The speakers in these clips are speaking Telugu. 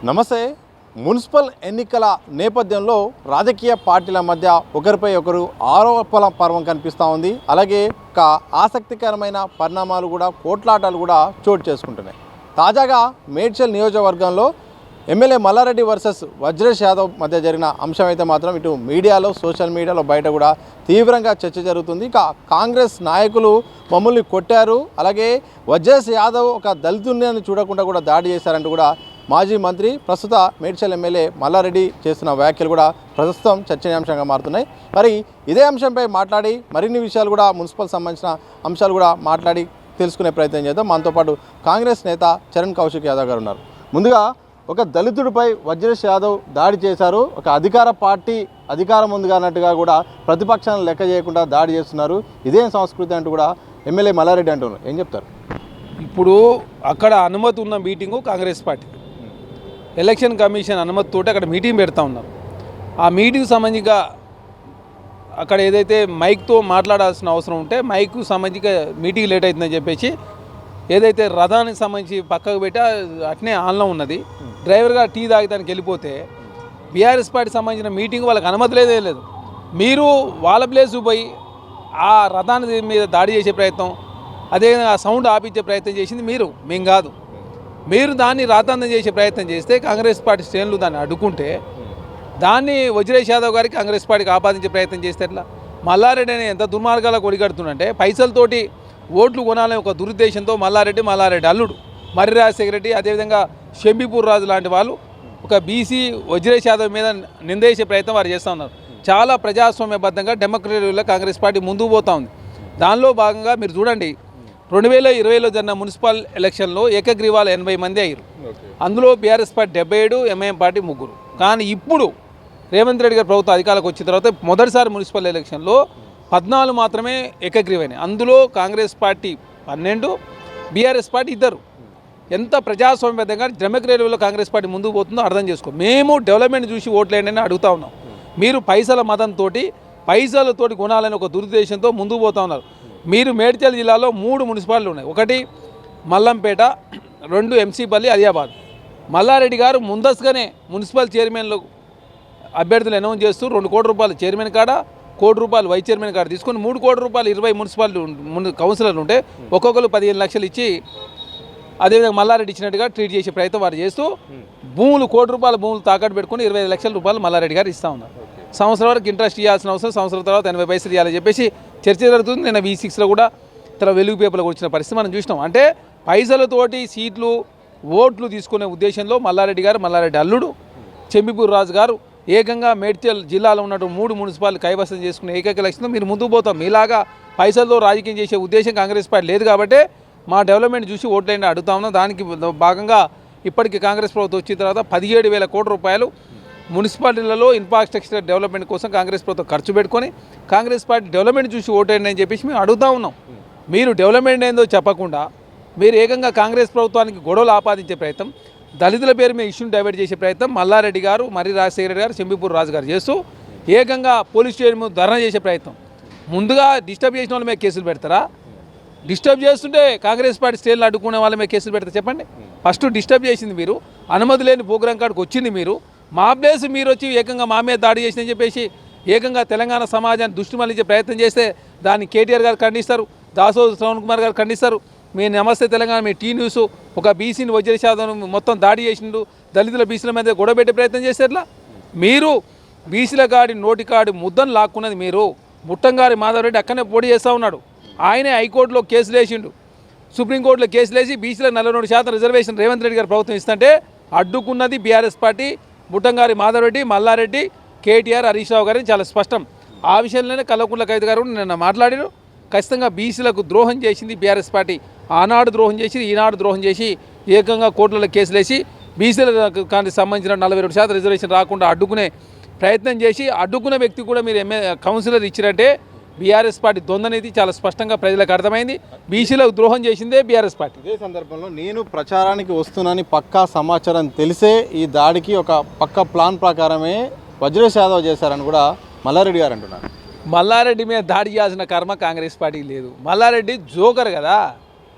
నమస్తే. మున్సిపల్ ఎన్నికల నేపథ్యంలో రాజకీయ పార్టీల మధ్య ఒకరిపై ఒకరు ఆరోపణల పర్వం కనిపిస్తూ ఉంది. అలాగే ఒక ఆసక్తికరమైన పరిణామాలు కూడా కోట్లాటాలు కూడా చోటు చేసుకుంటున్నాయి. తాజాగా మేడ్చల్ నియోజకవర్గంలో ఎమ్మెల్యే మల్లారెడ్డి వర్సెస్ వజ్రేష్ యాదవ్ మధ్య జరిగిన అంశం అయితే మాత్రం ఇటు మీడియాలో సోషల్ మీడియాలో బయట కూడా తీవ్రంగా చర్చ జరుగుతుంది. ఇక కాంగ్రెస్ నాయకులు మమ్మల్ని కొట్టారు, అలాగే వజ్రేష్ యాదవ్ ఒక దళితుని చూడకుండా కూడా దాడి చేశారంటూ కూడా మాజీ మంత్రి ప్రస్తుత మేడ్చల్ ఎమ్మెల్యే మల్లారెడ్డి చేస్తున్న వ్యాఖ్యలు కూడా ప్రస్తుతం చర్చనీయాంశంగా మారుతున్నాయి. మరి ఇదే అంశంపై మాట్లాడి మరిన్ని విషయాలు కూడా మున్సిపల్ సంబంధించిన అంశాలు కూడా మాట్లాడి తెలుసుకునే ప్రయత్నం చేద్దాం. మనతో పాటు కాంగ్రెస్ నేత చరణ్ కౌశిక్ యాదవ్ గారు ఉన్నారు. ముందుగా ఒక దళితుడిపై వజ్రేష్ యాదవ్ దాడి చేశారు. ఒక అధికార పార్టీ అధికారం ఉంది అన్నట్టుగా కూడా ప్రతిపక్షాలను లెక్క చేయకుండా దాడి చేస్తున్నారు. ఇదేం సంస్కృతి అంటూ కూడా ఎమ్మెల్యే మల్లారెడ్డి అంటున్నారు. ఏం చెప్తారు? ఇప్పుడు అక్కడ అనుమతి ఉన్న meeting Congress party election commission అనుమతితో అక్కడ మీటింగ్ పెడతా ఉన్నారు. ఆ మీటింగ్ సంబంధించిగా అక్కడ ఏదైతే మైక్తో మాట్లాడాల్సిన అవసరం ఉంటే మైక్కు సంబంధించి మీటింగ్ లేట్ అవుతుందని చెప్పేసి ఏదైతే రథానికి సంబంధించి పక్కకు పెట్టి అట్నే ఆన్లో ఉన్నది. డ్రైవర్గా టీ తాగడానికి వెళ్ళిపోతే బీఆర్ఎస్ పార్టీ సంబంధించిన మీటింగ్ వాళ్ళకి అనుమతి లేదు. మీరు వాళ్ళ ప్లేస్ పోయి ఆ రథాన్ని మీద దాడి చేసే ప్రయత్నం, అదేవిధంగా ఆ సౌండ్ ఆపించే ప్రయత్నం చేసింది మేము కాదు. మీరు దాన్ని రాతాంతం చేసే ప్రయత్నం చేస్తే కాంగ్రెస్ పార్టీ శ్రేణులు దాన్ని అడ్డుకుంటే దాన్ని వజ్రేష్ యాదవ్ గారికి కాంగ్రెస్ పార్టీకి ఆపాదించే ప్రయత్నం చేస్తే ఎట్లా? మల్లారెడ్డి అని ఎంత దుర్మార్గాలకు ఒడిగడుతుందంటే పైసలతోటి ఓట్లు కొనాలని ఒక దురుద్దేశంతో మల్లారెడ్డి అల్లుడు మర్రి రాజశేఖర రెడ్డి, అదేవిధంగా షంబీపూర్ రాజు లాంటి వాళ్ళు ఒక బీసీ వజ్రేష్ యాదవ్ మీద నిందేసే ప్రయత్నం వారు చేస్తూ ఉన్నారు. చాలా ప్రజాస్వామ్యబద్ధంగా డెమోక్రటిక్గా కాంగ్రెస్ పార్టీ ముందుకు పోతూ ఉంది. దానిలో భాగంగా మీరు చూడండి, 2020లో జరిగిన మున్సిపల్ ఎలక్షన్లో ఏకగ్రీవాలు 80 మంది అయ్యారు. అందులో బీఆర్ఎస్ పార్టీ 77, ఎంఐఎం పార్టీ 3. కానీ ఇప్పుడు రేవంత్ రెడ్డి గారు ప్రభుత్వం అధికారులకు వచ్చిన తర్వాత మొదటిసారి మున్సిపల్ ఎలక్షన్లో 14 మాత్రమే ఏకగ్రీవైనాయి. అందులో కాంగ్రెస్ పార్టీ 12, బీఆర్ఎస్ పార్టీ 2. ఎంత ప్రజాస్వామ్యబద్ధంగా డెమోక్రటిక్లో కాంగ్రెస్ పార్టీ ముందుకు పోతుందో అర్థం చేసుకో. మేము డెవలప్మెంట్ చూసి ఓట్లేండి అని అడుగుతా ఉన్నాం. మీరు పైసల మతంతో పైసలతోటి కొనాలని ఒక దురుద్దేశంతో ముందుకు పోతా ఉన్నారు. మీరు మేడ్చల్ జిల్లాలో 3 మున్సిపాలిటీలు ఉన్నాయి. ఒకటి మల్లంపేట, 2 ఎంసీపల్లి, అలియాబాద్. మల్లారెడ్డి గారు ముందస్తుగానే మున్సిపల్ చైర్మన్లు అభ్యర్థులు అనౌన్స్ చేస్తూ 2 కోట్ల రూపాయలు చైర్మన్ కాడ, 1 కోటి రూపాయలు వైస్ చైర్మన్ కాడ తీసుకొని 3 కోట్ల రూపాయలు 20 మున్సిపాలిటీ కౌన్సిలర్లు ఉంటే ఒక్కొక్కరు 15 లక్షలు ఇచ్చి అదేవిధంగా మల్లారెడ్డి ఇచ్చినట్టుగా ట్రీట్ చేసే ప్రయత్నం వారు చేస్తూ భూములు 1 కోటి రూపాయల భూములు తాకట్టు పెట్టుకుని 25 లక్షల రూపాయలు మల్లారెడ్డి గారు ఇస్తూ ఉన్నారు. సంవత్సరం వరకు ఇంట్రెస్ట్ ఇవ్వాల్సిన అవసరం, సంవత్సరం తర్వాత 80 పైసలు ఇవ్వాలని చెప్పేసి చర్చ జరుగుతుంది. నేను V6లో కూడా తర్వాత వెలుగు పేపర్లకు వచ్చిన పరిస్థితి మనం చూసినాం. అంటే పైసలతోటి సీట్లు ఓట్లు తీసుకునే ఉద్దేశంలో మల్లారెడ్డి గారు, మల్లారెడ్డి అల్లుడు చెంబిపూర్ రాజు గారు ఏకంగా మేడ్చల్ జిల్లాలో ఉన్నట్టు 3 మున్సిపాలిటీ కైవసం చేసుకునే ఏకైక లక్ష్యంతో మీరు ముందుకు పోతాం. మీలాగా పైసలతో రాజకీయం చేసే ఉద్దేశం కాంగ్రెస్ పార్టీ లేదు కాబట్టి మా డెవలప్మెంట్ చూసి ఓట్లైనా అడుగుతా ఉన్నాం. దానికి భాగంగా ఇప్పటికీ కాంగ్రెస్ ప్రభుత్వం వచ్చిన తర్వాత 17,000 కోట్ల రూపాయలు మున్సిపాలిటీలలో ఇన్ఫ్రాస్ట్రక్చర్ డెవలప్మెంట్ కోసం కాంగ్రెస్ ప్రభుత్వం ఖర్చు పెట్టుకొని కాంగ్రెస్ పార్టీ డెవలప్మెంట్ చూసి ఓటేయండి అని చెప్పేసి మేము అడుగుతా ఉన్నాం. మీరు డెవలప్మెంట్ ఏందో చెప్పకుండా మీరు ఏకంగా కాంగ్రెస్ ప్రభుత్వానికి గొడవలు ఆపాదించే ప్రయత్నం, దళితుల పేరు మీద ఇష్యూని డైవర్ట్ చేసే ప్రయత్నం మల్లారెడ్డి గారు, మర్రి రాజశేఖర రెడ్డి గారు, చెంబీపూర్ రాజు గారు చేస్తూ ఏకంగా పోలీస్ స్టేషన్ ముందు ధర్నా చేసే ప్రయత్నం. ముందుగా డిస్టర్బ్ చేసిన వాళ్ళ మీద కేసులు పెడతారా? డిస్టర్బ్ చేస్తుంటే కాంగ్రెస్ పార్టీ స్టేజ్లో అడ్డుకునే వాళ్ళ మీద కేసులు పెడతారు చెప్పండి? ఫస్ట్ డిస్టర్బ్ చేసింది మీరు, అనుమతి లేని ప్రోగ్రాం కాడికి వచ్చింది మీరు, మా ప్లేస్ మీరు వచ్చి ఏకంగా మా మీద దాడి చేసిందని చెప్పేసి ఏకంగా తెలంగాణ సమాజాన్ని దృష్టి మళ్లించే ప్రయత్నం చేస్తే దాన్ని కేటీఆర్ గారు ఖండిస్తారు, దాసో శ్రవణ్ కుమార్ గారు ఖండిస్తారు. మీ నమస్తే తెలంగాణ, మీ టీ న్యూస్ ఒక బీసీని వజ్రేష్ యాదవ్ మొత్తం దాడి చేసిండు, దళితుల బీసీల మీద గొడవ పెట్టే ప్రయత్నం చేసేట్లా? మీరు బీసీల కాడి నోటి కాడి ముద్దను లాక్కున్నది మీరు. ముట్టంగారి మాధవరెడ్డి అక్కడనే పోటీ చేస్తూ ఉన్నాడు. ఆయనే హైకోర్టులో కేసులు వేసిండు, సుప్రీంకోర్టులో కేసులు వేసి బీసీలకు 42% రిజర్వేషన్ రేవంత్ రెడ్డి గారు ప్రభుత్వం ఇస్తుంటే అడ్డుకున్నది బీఆర్ఎస్ పార్టీ. ముట్టంగారి మాధవరెడ్డి, మల్లారెడ్డి, కేటీఆర్, హరీష్ రావు గారిని చాలా స్పష్టం. ఆ విషయంలోనే కల్వకుంట్ల కవిత గారు నిన్న మాట్లాడారు. ఖచ్చితంగా బీసీలకు ద్రోహం చేసింది బీఆర్ఎస్ పార్టీ. ఆనాడు ద్రోహం చేసి, ఈనాడు ద్రోహం చేసి ఏకంగా కోర్టులలో కేసులు వేసి బీసీలకు కానీ సంబంధించిన 42% రిజర్వేషన్ రాకుండా అడ్డుకునే ప్రయత్నం చేసి అడ్డుకున్న వ్యక్తి కూడా మీరు కౌన్సిలర్ ఇచ్చినట్టే బీఆర్ఎస్ పార్టీ దొందనేది చాలా స్పష్టంగా ప్రజలకు అర్థమైంది. బీసీలకు ద్రోహం చేసిందే బీఆర్ఎస్ పార్టీ. ఇదే సందర్భంలో నేను ప్రచారానికి వస్తున్నానని పక్కా సమాచారం తెలిసే ఈ దాడికి ఒక పక్క ప్లాన్ ప్రకారమే వజ్రేష్ యాదవ్ చేశారని కూడా మల్లారెడ్డి గారు అంటున్నారు. మల్లారెడ్డి మీద దాడి చేయాల్సిన కర్మ కాంగ్రెస్ పార్టీకి లేదు. మల్లారెడ్డి జోకర్ కదా.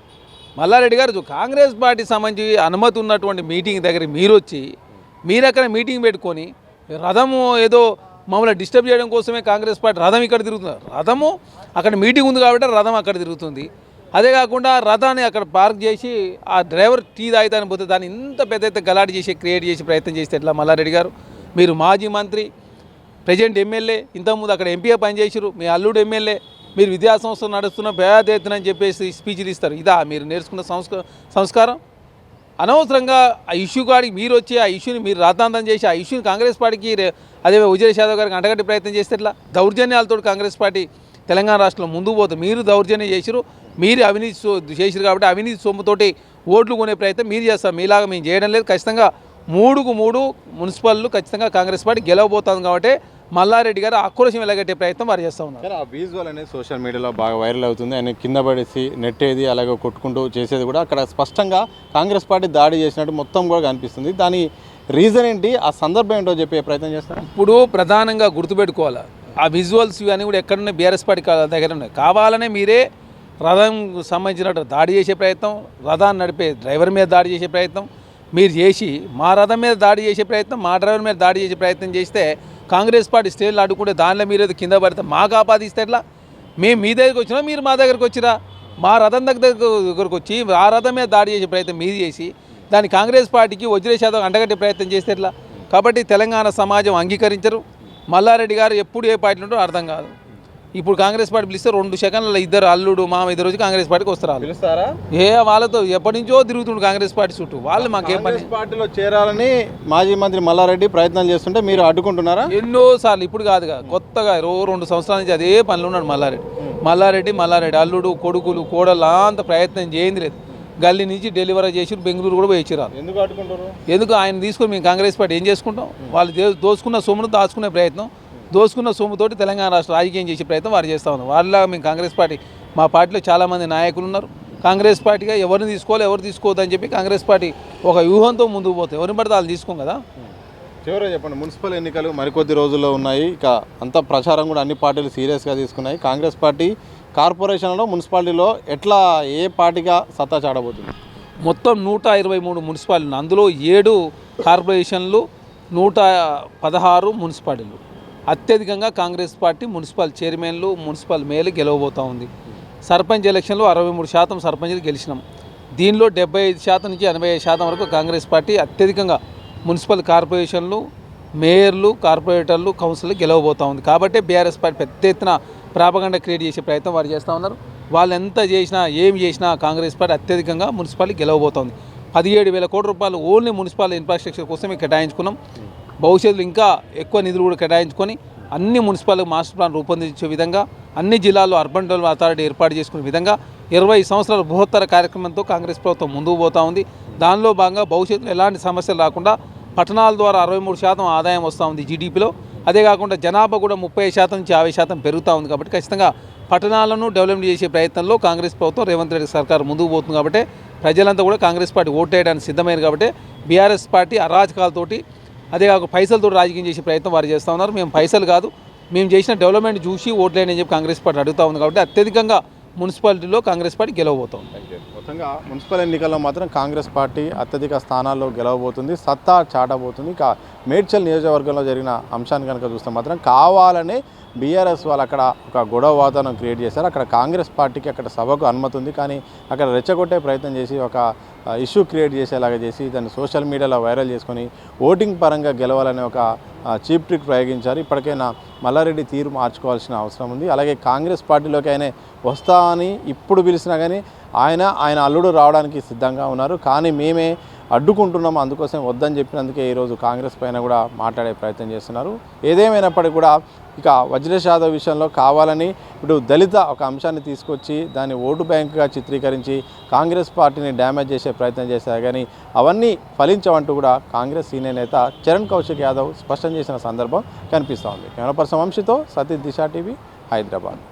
మల్లారెడ్డి గారు కాంగ్రెస్ పార్టీ సంబంధించి అనుమతి ఉన్నటువంటి మీటింగ్ దగ్గర మీరు వచ్చి మీరు అక్కడ మీటింగ్ పెట్టుకొని రథము ఏదో మమ్మల్ని డిస్టర్బ్ చేయడం కోసమే కాంగ్రెస్ పార్టీ రథం ఇక్కడ తిరుగుతుంది. రథము అక్కడ మీటింగ్ ఉంది కాబట్టి రథం అక్కడ తిరుగుతుంది. అదే కాకుండా రథాన్ని అక్కడ పార్క్ చేసి ఆ డ్రైవర్ టీ తాగుతాని పోతే దాన్ని ఇంత పెద్ద ఎత్తున గలాటి చేసి క్రియేట్ చేసి ప్రయత్నం చేస్తే ఎట్లా? మల్లారెడ్డి గారు, మీరు మాజీ మంత్రి, ప్రెసిడెంట్ ఎమ్మెల్యే, ఇంతకుముందు అక్కడ ఎంపీగా పనిచేసారు, మీ అల్లుడు ఎమ్మెల్యే, మీరు విద్యాసంస్థలు నడుస్తున్న పేద ఎత్తున అని చెప్పేసి స్పీచ్లు ఇస్తారు. ఇదా మీరు నేర్చుకున్న సంస్కారం? అనవసరంగా ఆ ఇష్యూ కాడికి మీరు వచ్చి ఆ ఇష్యూని మీరు రాతాంతం చేసి ఆ ఇష్యూని కాంగ్రెస్ పార్టీకి అదే ఉజయ్ యాదవ్ గారికి అంటగట్టే ప్రయత్నం చేస్తే ఎట్లా? దౌర్జన్యాలతో కాంగ్రెస్ పార్టీ తెలంగాణ రాష్ట్రంలో ముందుకు పోతుంది. మీరు దౌర్జన్యం చేసిరు, మీరు అవినీతి చేసిరు కాబట్టి అవినీతి సొమ్ముతోటి ఓట్లు కొనే ప్రయత్నం మీరు చేస్తారు. మీలాగా మేము చేయడం లేదు. ఖచ్చితంగా 3 మున్సిపల్లు ఖచ్చితంగా కాంగ్రెస్ పార్టీ గెలవబోతుంది కాబట్టి మల్లారెడ్డి గారు ఆక్రోశం వెలగట్టే ప్రయత్నం వారు చేస్తూ ఉన్నారు. కానీ ఆ విజువల్ అనేది సోషల్ మీడియాలో బాగా వైరల్ అవుతుంది. ఆయన కింద పడేసి నెట్టేది అలాగే కొట్టుకుంటూ చేసేది కూడా అక్కడ స్పష్టంగా కాంగ్రెస్ పార్టీ దాడి చేసినట్టు మొత్తం కూడా కనిపిస్తుంది. దాని రీజన్ ఏంటి, ఆ సందర్భం ఏంటో చెప్పే ప్రయత్నం చేస్తారు. ఇప్పుడు ప్రధానంగా గుర్తుపెట్టుకోవాలి, ఆ విజువల్స్ ఇవన్నీ కూడా ఎక్కడున్నాయి? బీఆర్ఎస్ పార్టీ దగ్గర ఉన్నాయి. కావాలనే మీరే రథం సంబంధించినట్టు దాడి చేసే ప్రయత్నం, రథాన్ని నడిపే డ్రైవర్ మీద దాడి చేసే ప్రయత్నం మీరు చేసి, మా రథం మీద దాడి చేసే ప్రయత్నం, మా డ్రైవర్ మీద దాడి చేసే ప్రయత్నం చేస్తే కాంగ్రెస్ పార్టీ స్టేజ్లో అడ్డుకుంటే దానిలో మీరు ఏదో కింద పడితే మాకు ఆపాదిస్తే ఎట్లా? మేము మీ దగ్గరికి వచ్చినా మీరు మా దగ్గరికి వచ్చిరా? మా రథం దగ్గరకు వచ్చి ఆ రథం మీద దాడి చేసే ప్రయత్నం మీరు చేసి దాన్ని కాంగ్రెస్ పార్టీకి ఉజయ్ యాదవ్ అంటగట్టే ప్రయత్నం చేస్తే ఎట్లా? కాబట్టి తెలంగాణ సమాజం అంగీకరించరు. మల్లారెడ్డి గారు ఎప్పుడు ఏ పార్టీలో ఉంటారో అర్థం కాదు. ఇప్పుడు కాంగ్రెస్ పార్టీ పిలిస్తే 2 సెకండ్ల ఇద్దరు అల్లుడు మామ ఇద్దరు రోజు కాంగ్రెస్ పార్టీకి వస్తారు. పిలుస్తారా? వాళ్ళతో ఎప్పటి నుంచో తిరుగుతుండు కాంగ్రెస్ పార్టీ చుట్టూ. వాళ్ళు మాకేం పని? పార్టీలో చేరాలని మాజీ మంత్రి మల్లారెడ్డి ప్రయత్నం చేస్తుంటే మీరు అడ్డుకుంటున్నారా? ఎన్నోసార్లు, ఇప్పుడు కాదుగా, కొత్తగా 2 సంవత్సరాల నుంచి అదే పనిలో ఉన్నాడు మల్లారెడ్డి అల్లుడు, కొడుకులు, కోడలు అంత ప్రయత్నం చేయింది లేదు. గల్లీ నుంచి డెలివరీ చేసి బెంగళూరు కూడా పోయి ఇచ్చిరారు. ఎందుకు అడ్డుకుంటారు? ఎందుకు ఆయన తీసుకొని మేము కాంగ్రెస్ పార్టీ ఏం చేసుకుంటాం? వాళ్ళు దోచుకున్న సొమ్మును దాచుకునే ప్రయత్నం, దోచుకున్న సొమ్ముతోటి తెలంగాణ రాష్ట్ర రాజకీయం చేసే ప్రయత్నం వారు చేస్తూ ఉన్నారు. వాళ్ళలాగా మేము కాంగ్రెస్ పార్టీ, మా పార్టీలో చాలామంది నాయకులు ఉన్నారు. కాంగ్రెస్ పార్టీగా ఎవరిని తీసుకోవాలి ఎవరు తీసుకోవద్దని చెప్పి కాంగ్రెస్ పార్టీ ఒక వ్యూహంతో ముందుకు పోతే ఎవరిని పడితే వాళ్ళు తీసుకోం కదా. చివరిగా చెప్పండి, మున్సిపల్ ఎన్నికలు మరికొద్ది రోజుల్లో ఉన్నాయి. ఇక అంత ప్రచారం కూడా అన్ని పార్టీలు సీరియస్గా తీసుకున్నాయి. కాంగ్రెస్ పార్టీ కార్పొరేషన్లో మున్సిపాలిటీలో ఎట్లా ఏ పార్టీగా సత్తా చాడబోతుంది? మొత్తం 123 మున్సిపాలిటీలు, అందులో 7 కార్పొరేషన్లు, 116 మున్సిపాలిటీలు. అత్యధికంగా కాంగ్రెస్ పార్టీ మున్సిపల్ చైర్మన్లు, మున్సిపల్ మేయర్లు గెలవబోతూ ఉంది. సర్పంచ్ ఎలక్షన్లో 63% సర్పంచ్లు గెలిచినాం. దీనిలో 75% నుంచి 85% వరకు కాంగ్రెస్ పార్టీ అత్యధికంగా మున్సిపల్ కార్పొరేషన్లు, మేయర్లు, కార్పొరేటర్లు, కౌన్సిలర్లు గెలవబోతూ ఉంది. కాబట్టి బీఆర్ఎస్ పార్టీ పెద్ద ఎత్తున ప్రాపగండా క్రియేట్ చేసే ప్రయత్నం వారు చేస్తూ ఉన్నారు. వాళ్ళు ఎంత చేసినా ఏం చేసినా కాంగ్రెస్ పార్టీ అత్యధికంగా మున్సిపాలిటీ గెలవబోతోంది. 17,000 కోట్ల రూపాయలు ఓన్లీ మున్సిపల్ ఇన్ఫ్రాస్ట్రక్చర్ కోసమే కేటాయించుకున్నాం. భవిష్యత్తులో ఇంకా ఎక్కువ నిధులు కూడా కేటాయించుకొని అన్ని మున్సిపల్ మాస్టర్ ప్లాన్ రూపొందించే విధంగా, అన్ని జిల్లాల్లో అర్బన్ డెవలప్మెంట్ అథారిటీ ఏర్పాటు చేసుకునే విధంగా 20 సంవత్సరాల బృహత్తర కార్యక్రమంతో కాంగ్రెస్ ప్రభుత్వం ముందుకు పోతూ ఉంది. దానిలో భాగంగా భవిష్యత్తులో ఎలాంటి సమస్యలు రాకుండా పట్టణాల ద్వారా 63% ఆదాయం వస్తూ ఉంది జీడీపీలో. అదే కాకుండా జనాభా కూడా 30% నుంచి 50% పెరుగుతూ ఉంది. కాబట్టి ఖచ్చితంగా పట్టణాలను డెవలప్మెంట్ చేసే ప్రయత్నంలో కాంగ్రెస్ ప్రభుత్వం రేవంత్ రెడ్డి సర్కారు ముందుకు పోతుంది. కాబట్టి ప్రజలంతా కూడా కాంగ్రెస్ పార్టీ ఓటేయడానికి సిద్ధమైంది. కాబట్టి బీఆర్ఎస్ పార్టీ అరాజకాలతోటి, అదే కాక పైసలతో రాజకీయం చేసే ప్రయత్నం వారు చేస్తూ ఉన్నారు. మేము పైసలు కాదు, మేము చేసిన డెవలప్మెంట్ చూసి ఓట్లేని అని చెప్పి కాంగ్రెస్ పార్టీ అడుగుతూ ఉంది. కాబట్టి అత్యధికంగా మున్సిపాలిటీలో కాంగ్రెస్ పార్టీ గెలవబోతోంది. మొత్తంగా మున్సిపల్ ఎన్నికల్లో మాత్రం కాంగ్రెస్ పార్టీ అత్యధిక స్థానాల్లో గెలవబోతుంది, సత్తా చాటబోతుంది. ఇక మేడ్చల్ నియోజకవర్గంలో జరిగిన అంశాన్ని కనుక చూస్తే మాత్రం కావాలనే బీఆర్ఎస్ వాళ్ళు అక్కడ ఒక గొడవ వాతావరణం క్రియేట్ చేశారు. అక్కడ కాంగ్రెస్ పార్టీకి అక్కడ సభకు అనుమతి ఉంది, కానీ అక్కడ రెచ్చగొట్టే ప్రయత్నం చేసి ఒక ఇష్యూ క్రియేట్ చేసేలాగా చేసి దాన్ని సోషల్ మీడియాలో వైరల్ చేసుకొని ఓటింగ్ పరంగా గెలవాలనే ఒక చీప్ ట్రిక్ ప్రయోగించారు. ఇప్పటికైనా మల్లారెడ్డి తీరు మార్చుకోవాల్సిన అవసరం ఉంది. అలాగే కాంగ్రెస్ పార్టీలోకి ఆయన వస్తా అని ఇప్పుడు పిలిచినా కానీ ఆయన అల్లుడు రావడానికి సిద్ధంగా ఉన్నారు. కానీ మేమే అడ్డుకుంటున్నాము, అందుకోసం వద్దని చెప్పినందుకే ఈరోజు కాంగ్రెస్ పైన కూడా మాట్లాడే ప్రయత్నం చేస్తున్నారు. ఏదేమైనప్పటికీ కూడా ఇక వజ్రేష్ యాదవ్ విషయంలో కావాలని ఇప్పుడు దళిత ఒక అంశాన్ని తీసుకొచ్చి దాన్ని ఓటు బ్యాంకుగా చిత్రీకరించి కాంగ్రెస్ పార్టీని డ్యామేజ్ చేసే ప్రయత్నం చేశారు. కానీ అవన్నీ ఫలించవంటూ కూడా కాంగ్రెస్ సీనియర్ నేత చరణ్ కౌశిక్ యాదవ్ స్పష్టం చేసిన సందర్భం కనిపిస్తూ ఉంది. కెమెరా పర్సన్ వంశీతో సతీష్, దిశ టీవీ, హైదరాబాద్.